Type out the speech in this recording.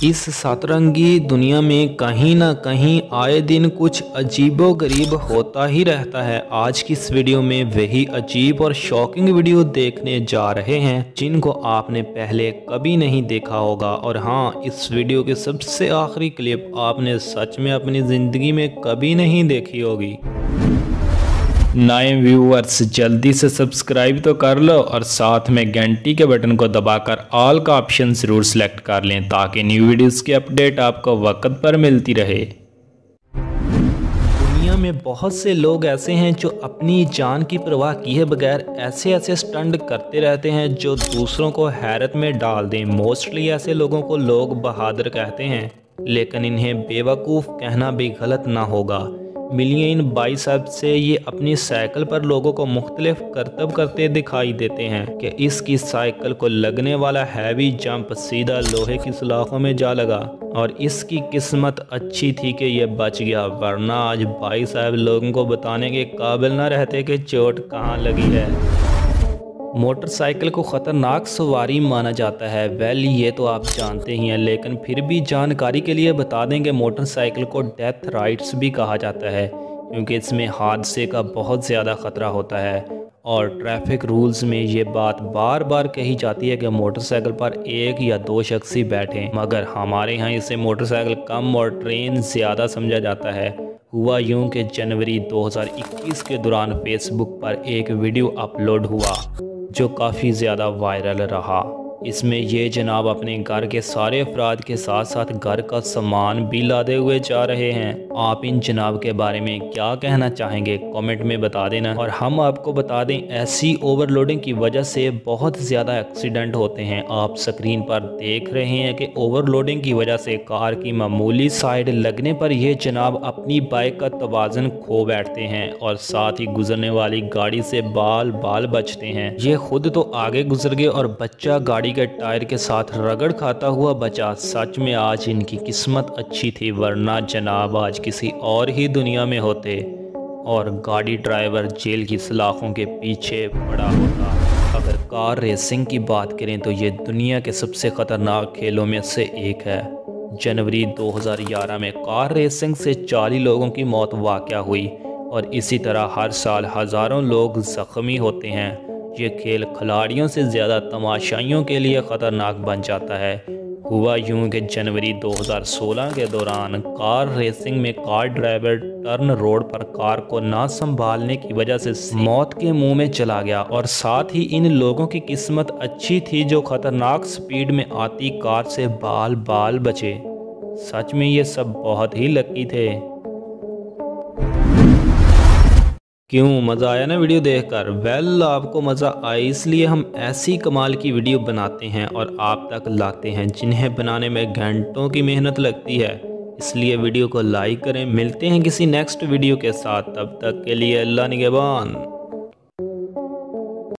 इस सतरंगी दुनिया में कहीं ना कहीं आए दिन कुछ अजीबोगरीब होता ही रहता है। आज की इस वीडियो में वही अजीब और शॉकिंग वीडियो देखने जा रहे हैं जिनको आपने पहले कभी नहीं देखा होगा। और हाँ, इस वीडियो के सबसे आखिरी क्लिप आपने सच में अपनी ज़िंदगी में कभी नहीं देखी होगी। नए व्यूअर्स जल्दी से सब्सक्राइब तो कर लो और साथ में घंटी के बटन को दबाकर ऑल का ऑप्शन ज़रूर सेलेक्ट कर लें ताकि न्यू वीडियोस की अपडेट आपको वक्त पर मिलती रहे। दुनिया में बहुत से लोग ऐसे हैं जो अपनी जान की परवाह किए बगैर ऐसे ऐसे स्टंट करते रहते हैं जो दूसरों को हैरत में डाल दें। मोस्टली ऐसे लोगों को लोग बहादुर कहते हैं, लेकिन इन्हें बेवकूफ़ कहना भी गलत ना होगा। मिलिए इन भाई साहब से ये अपनी साइकिल पर लोगों को मुख्तलिफ करतब करते दिखाई देते हैं कि इसकी साइकिल को लगने वाला हैवी जंप सीधा लोहे की सलाखों में जा लगा और इसकी किस्मत अच्छी थी कि ये बच गया, वरना आज भाई साहब लोगों को बताने के काबिल ना रहते कि चोट कहाँ लगी है। मोटरसाइकिल को ख़तरनाक सवारी माना जाता है। वेल, ये तो आप जानते ही हैं, लेकिन फिर भी जानकारी के लिए बता दें कि मोटरसाइकिल को डेथ राइड्स भी कहा जाता है क्योंकि इसमें हादसे का बहुत ज़्यादा ख़तरा होता है। और ट्रैफिक रूल्स में ये बात बार बार कही जाती है कि मोटरसाइकिल पर एक या दो शख्स ही बैठें, मगर हमारे यहाँ इसे मोटरसाइकिल कम और ट्रेन ज़्यादा समझा जाता है। हुआ यूं कि जनवरी 2021 के दौरान फेसबुक पर एक वीडियो अपलोड हुआ जो काफ़ी ज़्यादा वायरल रहा। इसमें ये जनाब अपने घर के सारे अफराद के साथ साथ घर का सामान भी लादे हुए जा रहे हैं। आप इन जनाब के बारे में क्या कहना चाहेंगे कमेंट में बता देना। और हम आपको बता दें, ऐसी ओवरलोडिंग की वजह से बहुत ज़्यादा एक्सीडेंट होते हैं। आप स्क्रीन पर देख रहे हैं कि ओवरलोडिंग की वजह से कार की मामूली साइड लगने पर यह जनाब अपनी बाइक का तवाज़ुन खो बैठते हैं और साथ ही गुजरने वाली गाड़ी से बाल बाल बचते हैं। ये खुद तो आगे गुजर गए और बच्चा गाड़ी के टायर के साथ रगड़ खाता हुआ बचा। सच में आज इनकी किस्मत अच्छी थी, वरना जनाब आज किसी और ही दुनिया में होते और गाड़ी ड्राइवर जेल की सलाखों के पीछे पड़ा होता। अगर कार रेसिंग की बात करें तो ये दुनिया के सबसे ख़तरनाक खेलों में से एक है। जनवरी 2011 में कार रेसिंग से 40 लोगों की मौत वाक़या हुई और इसी तरह हर साल हज़ारों लोग ज़ख्मी होते हैं। ये खेल खिलाड़ियों से ज़्यादा तमाशाइयों के लिए ख़तरनाक बन जाता है। हुआ यूं कि जनवरी 2016 के दौरान कार रेसिंग में कार ड्राइवर टर्न रोड पर कार को ना संभालने की वजह से मौत के मुंह में चला गया और साथ ही इन लोगों की किस्मत अच्छी थी जो ख़तरनाक स्पीड में आती कार से बाल बाल बचे। सच में ये सब बहुत ही लकी थे। क्यों मज़ा आया ना वीडियो देखकर? वेल, आपको मज़ा आए इसलिए हम ऐसी कमाल की वीडियो बनाते हैं और आप तक लाते हैं जिन्हें बनाने में घंटों की मेहनत लगती है। इसलिए वीडियो को लाइक करें। मिलते हैं किसी नेक्स्ट वीडियो के साथ, तब तक के लिए अल्लाह निगहबान।